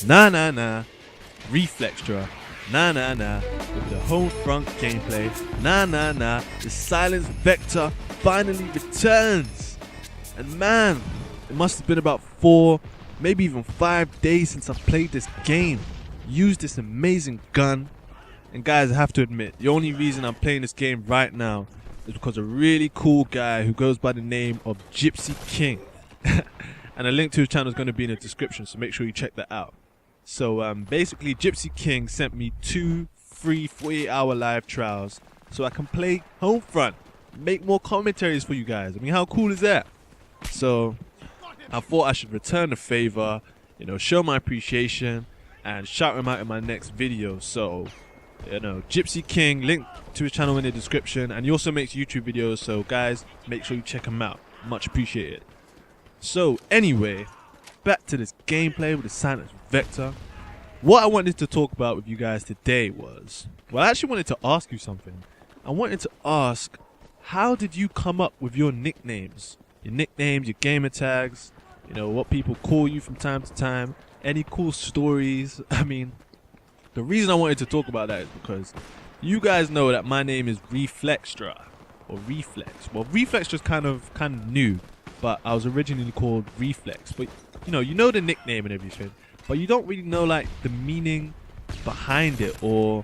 Nah, nah, nah. Reflextra. Nah, nah, nah. With the home front gameplay. Nah, nah, nah. The Silence Vector finally returns. And man, it must have been about 4, maybe even 5 days since I played this game. Used this amazing gun. And guys, I have to admit, the only reason I'm playing this game right now is because a really cool guy who goes by the name of Gypsy King. And a link to his channel is going to be in the description, so make sure you check that out. So basically, Gypsy King sent me 2 free 48-hour live trials so I can play Homefront, make more commentaries for you guys. I mean, how cool is that? So I thought I should return the favor, you know, show my appreciation and shout him out in my next video. So, you know, Gypsy King, link to his channel in the description, and he also makes YouTube videos, so guys, make sure you check him out. Much appreciated. So anyway, back to this gameplay with the Silence Vector. What I wanted to talk about with you guys today was, well, I actually wanted to ask you something. I wanted to ask, how did you come up with your nicknames? Your nicknames, your gamer tags, you know, what people call you from time to time, any cool stories. I mean, the reason I wanted to talk about that is because you guys know that my name is Reflextra, or Reflex. Well, Reflextra is kind of new, but I was originally called Reflex. But you know the nickname and everything, but you don't really know like the meaning behind it or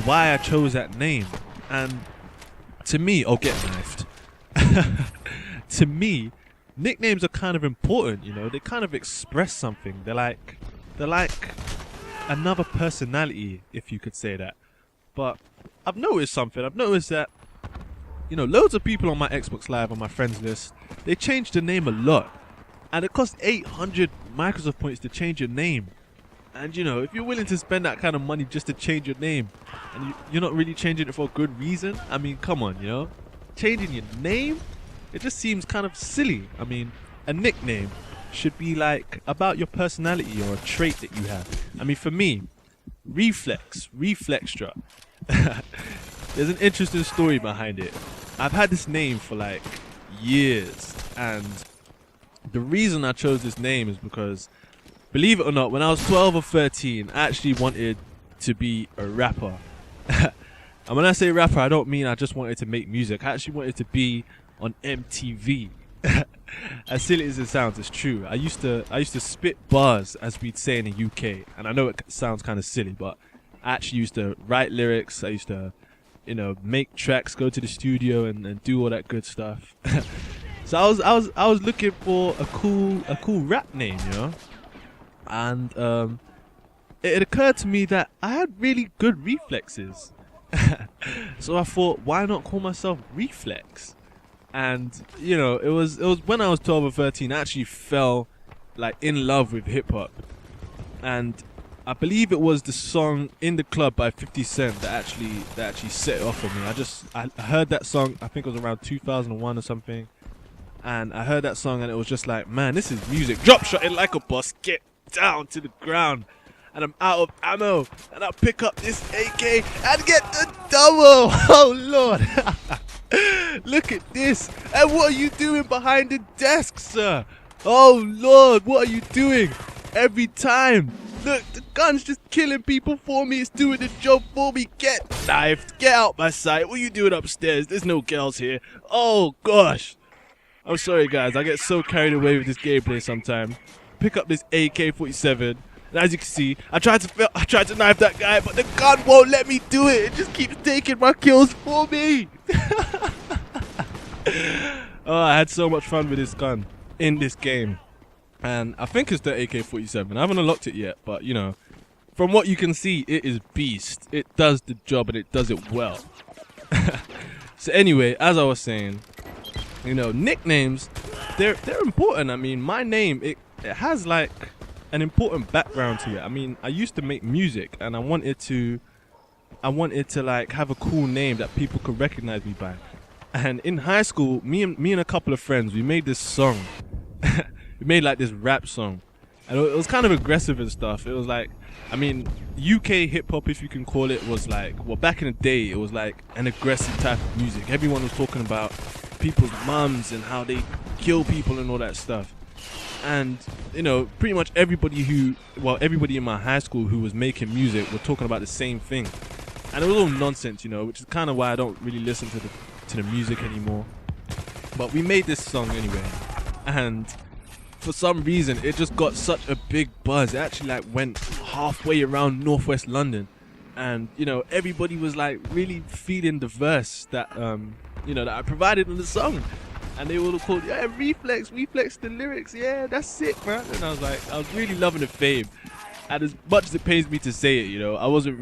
why I chose that name. And to me, I'll get knifed. To me, nicknames are kind of important. You know, they kind of express something. They're like another personality, if you could say that. But I've noticed something. I've noticed that, you know, loads of people on my Xbox Live, on my friends list, they changed the name a lot. And it costs 800 Microsoft points to change your name. And, you know, if you're willing to spend that kind of money just to change your name, and you're not really changing it for a good reason, I mean, come on, you know. Changing your name, it just seems kind of silly. I mean, a nickname should be like about your personality or a trait that you have. I mean, for me, Reflextra. There's an interesting story behind it. I've had this name for like years, and the reason I chose this name is because, believe it or not, when I was 12 or 13, I actually wanted to be a rapper. And when I say rapper, I don't mean I just wanted to make music. I actually wanted to be on MTV. As silly as it sounds, it's true. I used to spit bars, as we'd say in the UK, and I know it sounds kind of silly, but I actually used to write lyrics. I used to, you know, make tracks, go to the studio and do all that good stuff. So I was looking for a cool rap name, you know, and it occurred to me that I had really good reflexes. So I thought, why not call myself Reflex? And, you know, it was when I was 12 or 13, I actually fell like in love with hip hop. And I believe it was the song In the Club by 50 Cent that actually set it off for me. I heard that song, I think it was around 2001 or something. And I heard that song and it was just like, man, this is music. Drop shot it like a boss, get down to the ground. And I'm out of ammo, and I pick up this AK and get the double. Oh Lord. Look at this. And what are you doing behind the desk, sir? Oh Lord, what are you doing? Every time. Look, the gun's just killing people for me. It's doing the job for me. Get knifed. Get out my sight. What are you doing upstairs? There's no girls here. Oh gosh. I'm sorry guys, I get so carried away with this gameplay sometimes. Pick up this AK-47. And as you can see, I tried to knife that guy, but the gun won't let me do it. It just keeps taking my kills for me. Oh, I had so much fun with this gun in this game. And I think it's the AK-47. I haven't unlocked it yet, but you know, from what you can see, it is beast. It does the job and it does it well. So anyway, as I was saying, you know, nicknames, they're important. I mean, my name, it has like an important background to it. I mean, I used to make music and I wanted to like have a cool name that people could recognize me by. And in high school, me and a couple of friends, we made this song. We made like this rap song. And it was kind of aggressive and stuff. It was like, I mean, UK hip hop, if you can call it, was like, well, back in the day, it was like an aggressive type of music. Everyone was talking about people's mums and how they kill people and all that stuff. And pretty much everybody in my high school who was making music were talking about the same thing, and it was all nonsense, which is kind of why I don't really listen to the music anymore. But we made this song anyway, and for some reason it just got such a big buzz. It actually like went halfway around northwest London, and everybody was like really feeling the verse that that I provided in the song. And they all called, yeah, Reflex the lyrics, yeah, that's sick, man. And I was really loving the fame. And as much as it pains me to say it, I wasn't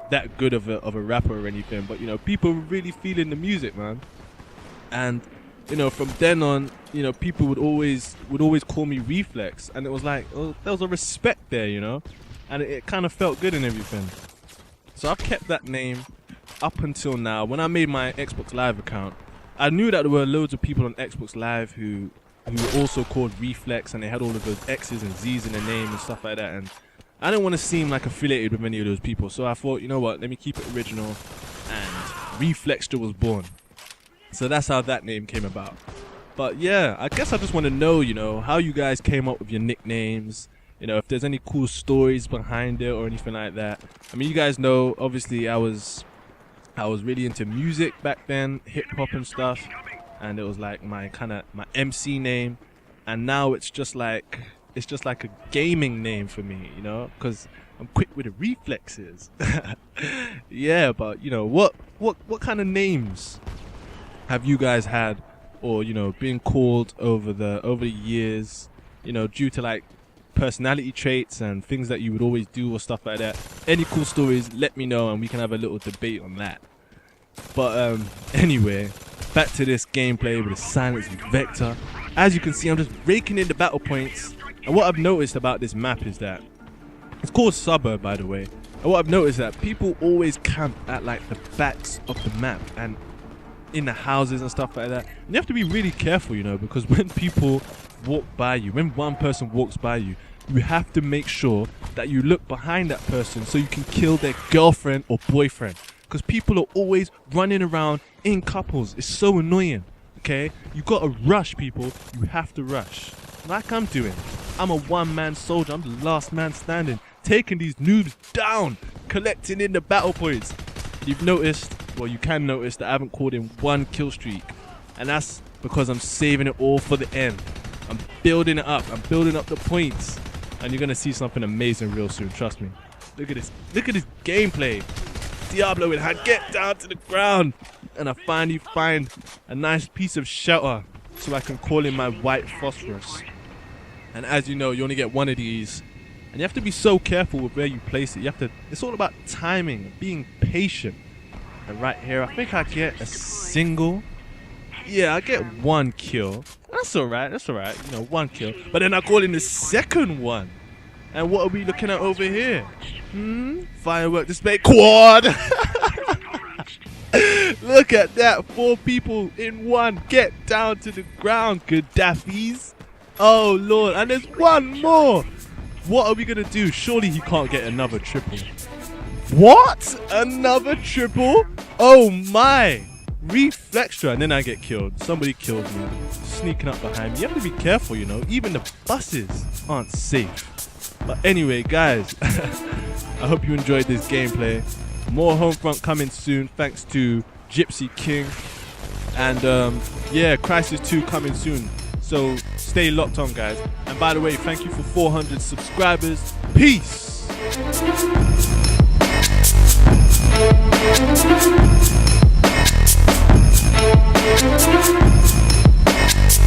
that good of a rapper or anything, but people were really feeling the music, man. And from then on, people would always call me Reflex, and it was like, oh, there was a respect there, and it kind of felt good and everything. So I've kept that name up until now. When I made my Xbox Live account, I knew that there were loads of people on Xbox Live who were also called Reflex, and they had all of those X's and Z's in their name and stuff like that, and I didn't want to seem like affiliated with any of those people, so I thought, you know what, let me keep it original, and Reflextra was born. So that's how that name came about. But yeah, I guess I just want to know, how you guys came up with your nicknames, if there's any cool stories behind it or anything like that. I mean, you guys know, obviously I was really into music back then, hip hop and stuff, and it was like my MC name, and now it's just like a gaming name for me, because I'm quick with the reflexes. Yeah, but what kind of names have you guys had, or been called over the years, due to like personality traits and things that you would always do or stuff like that? Any cool stories, let me know and we can have a little debate on that. But anyway, back to this gameplay with a silenced Vector. As you can see, I'm just raking in the battle points, and what I've noticed about this map is that it's called Suburb, by the way, and what I've noticed is that people always camp at like the backs of the map and in the houses and stuff like that, and you have to be really careful, because when people walk by you, when one person walks by you, you have to make sure that you look behind that person so you can kill their girlfriend or boyfriend, because people are always running around in couples. It's so annoying. Okay, you gotta rush, people. You have to rush, like I'm doing. I'm a one-man soldier. I'm the last man standing, taking these noobs down, collecting in the battle points. You've noticed, well, you can notice that I haven't called in one kill streak, and that's because I'm saving it all for the end. I'm building it up. I'm building up the points, and you're gonna see something amazing real soon. Trust me. Look at this. Look at this gameplay. Diablo in hand. Get down to the ground, and I finally find a nice piece of shelter so I can call in my white phosphorus. And as you know, you only get one of these, and you have to be so careful with where you place it. It's all about timing, being patient. And right here, I think I get a single. Yeah, I get one kill. That's alright, one kill. But then I call in the second one. And what are we looking at over here? Firework display. Quad! Look at that, 4 people in one. Get down to the ground, Gaddafis. Oh lord, and there's one more. What are we gonna do? Surely he can't get another triple. What? Another triple? Oh my! Reflextra, and then I get killed. Somebody kills me, sneaking up behind me. You have to be careful, even the buses aren't safe. But anyway, guys, I hope you enjoyed this gameplay. More Homefront coming soon, thanks to Gypsy King. And yeah, Crisis 2 coming soon. So stay locked on, guys. And by the way, thank you for 400 subscribers. Peace!